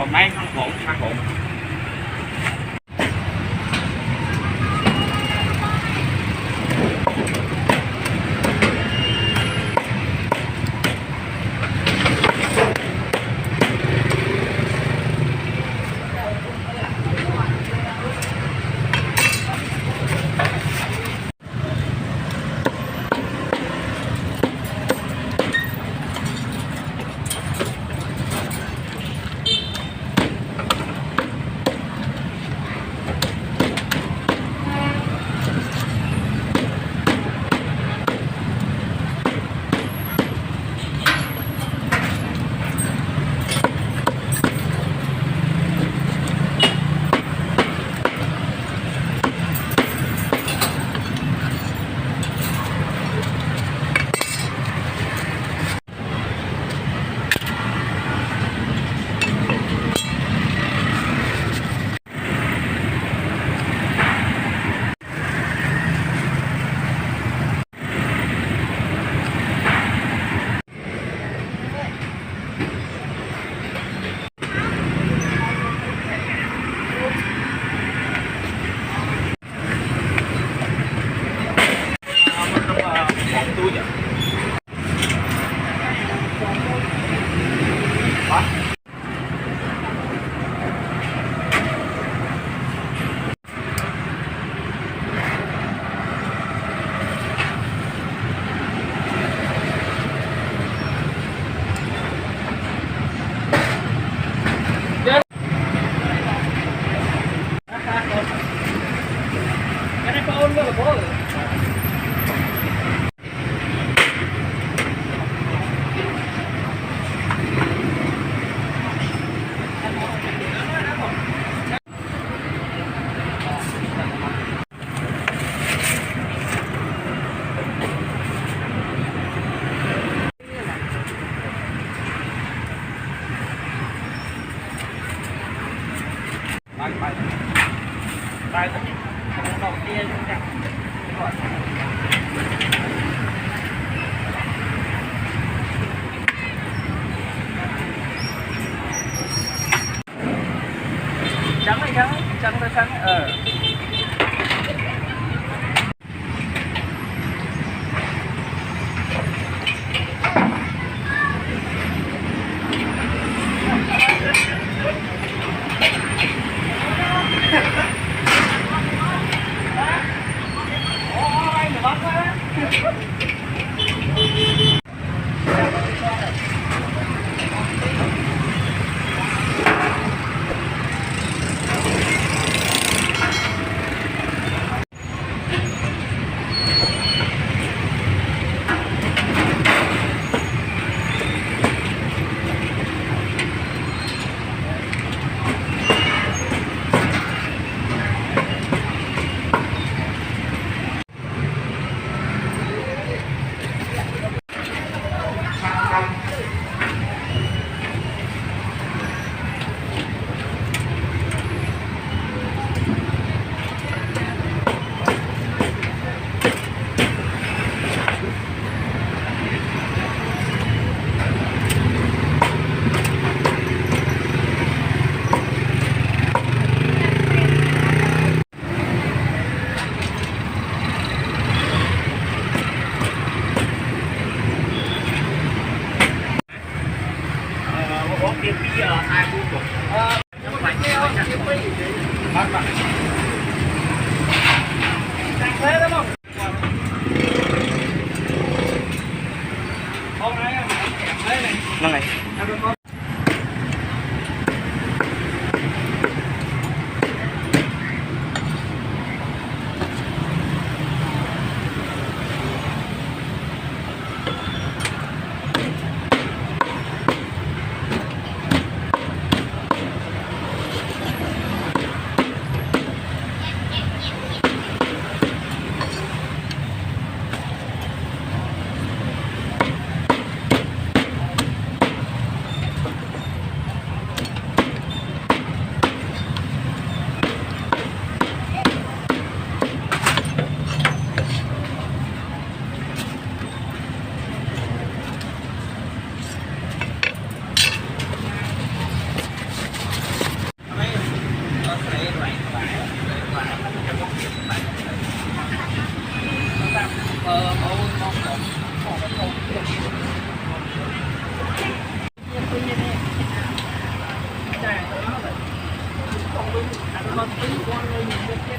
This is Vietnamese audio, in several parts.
một mấy ăn hổn. Đây đầu tiên nha. Trắng này trắng tay xanh con tí con người nhìn biết chết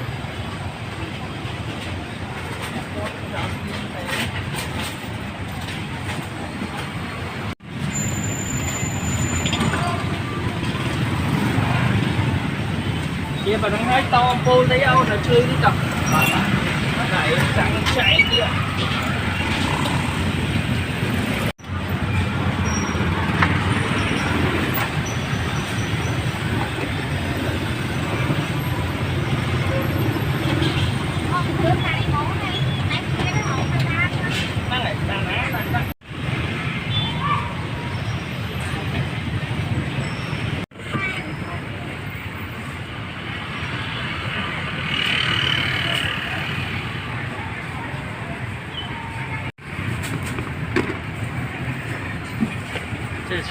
kia mà nó nói to cô lấy âu là chơi đi tập nó đẩy sáng chạy kia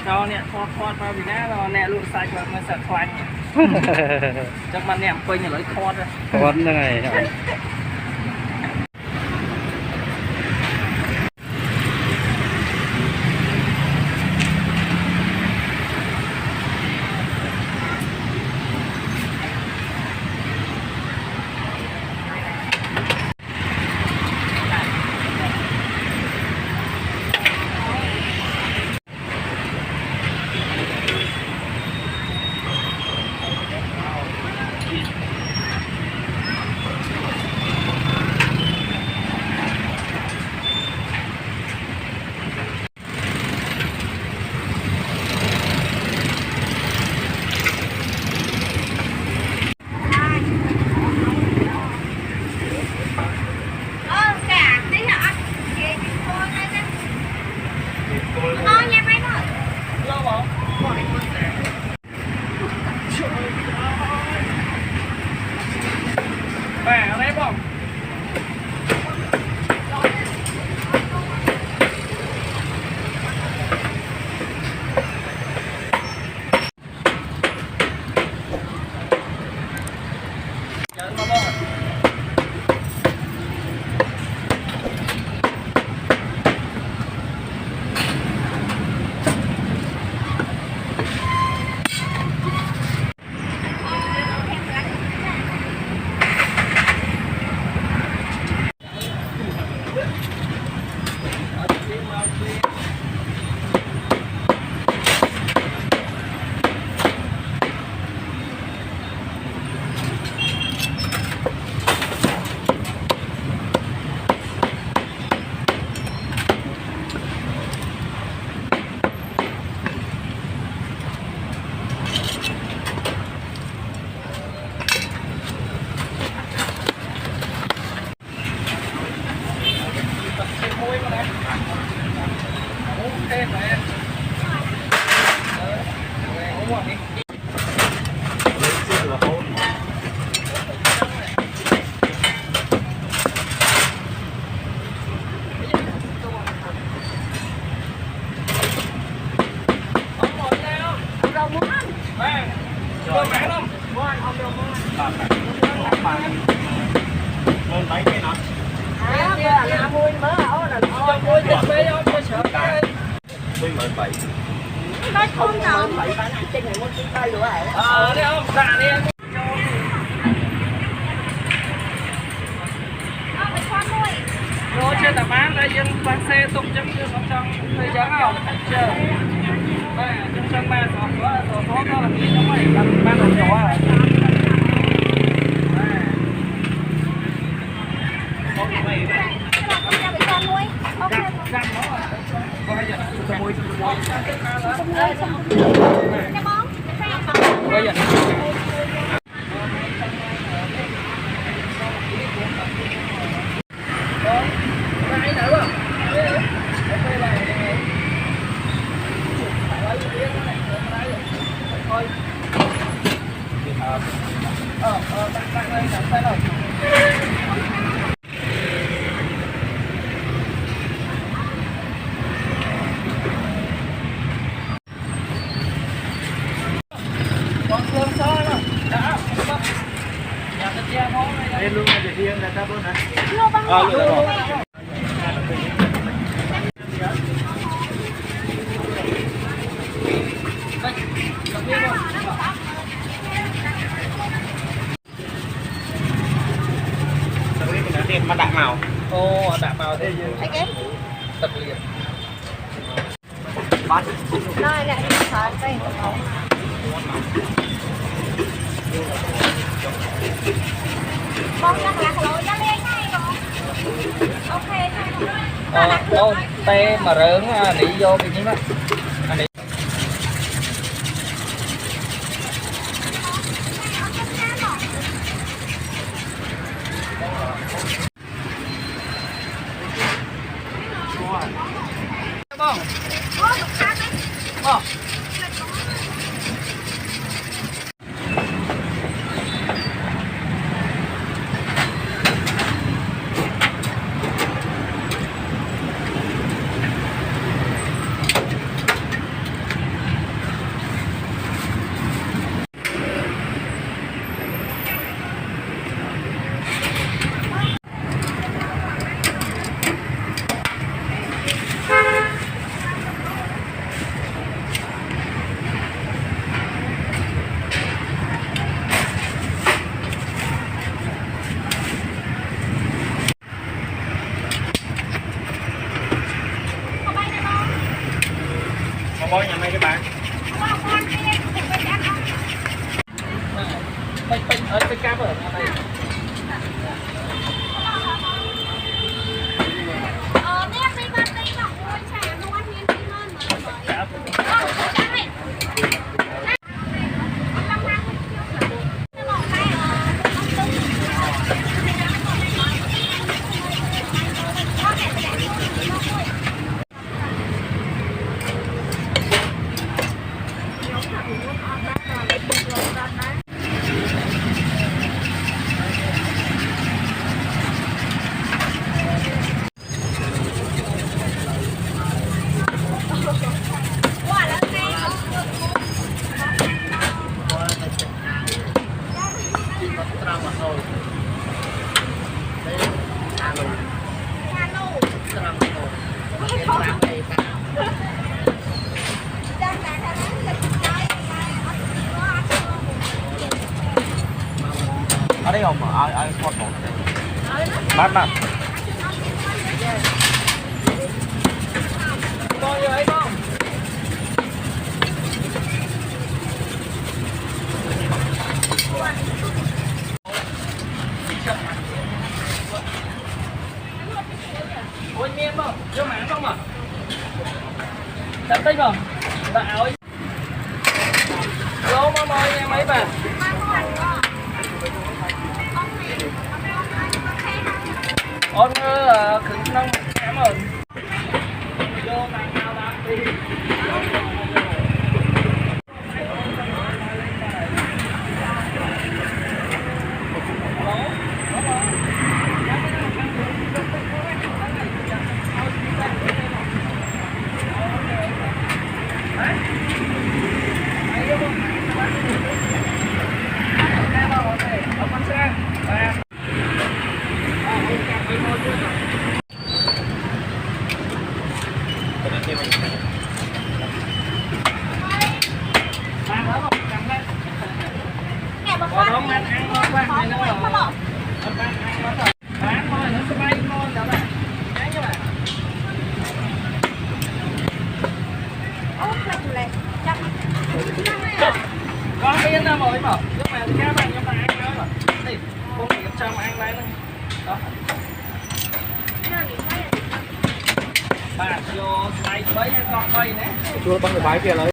cho nè thoát vào vì nó nè luôn sai cho nó sạch thoát chắc mà nè quên nhà lấy thoát rồi thoát này bẻ đấy không thêm rồi em uống vào đi lấy cái nó mua mớ ảo là thôi mua thịt bê đâu cho sợ cái với 17 nói không nào đấy không xả đi em rồi chưa tạm bán đây dân bán xe tung chấm chưa không trong thời gian không chờ đây trong sân ba số có là gì nó mới làm ba đồ nhỏ à tăng lên làm sao rồi còn cơm xôi rồi đã nhà thịt da món này đây luôn là thịt riêng là ta luôn hả vào đây dương Thấy kém. tật liệt Đây nè, sợ đây. Con chắc lạc lối ra lên này rồi. Ok thôi. ô tê mà rớn nỉ vô cái gì đó anh bông bông bói nhà mấy cái bạn Bênh ở cái cáp ở đây Tiếp đi con đi mà ôi chả nó ăn nhiên đi hơn mà bởi. ở đây không ai con một bắt nè con vô ấy không ôi miên không vô mảng không à chặt tích không tạo ấy lô mà mời em mấy bà ôn khửng nông cảm ơn vô bàn nào làm đi Nè bà con. ăn ngon quá này nó Có bỏ. bán thôi nó sẽ bay ngon đó bạn đấy các bạn Ôi chặt lại. Chặt. con yên tâm rồi bảo nhưng mà các bạn cho bạn ăn nữa rồi đi không phải cho mà ăn lại nữa đó bạn vô tay bấy con bay nè chưa bắn được bãi kia lấy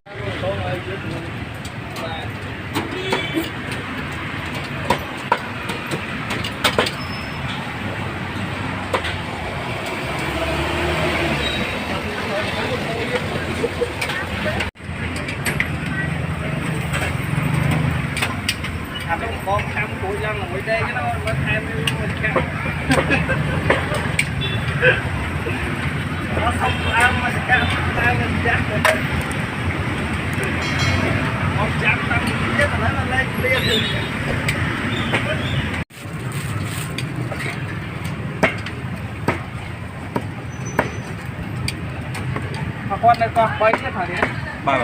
con cam của dân là ngoài đây cái nó thêm mình cam nó không ăn mà cam ta mình chắc rồi con chạm tâm nhất là nó lên liền mà con này con quay cái thời điểm ba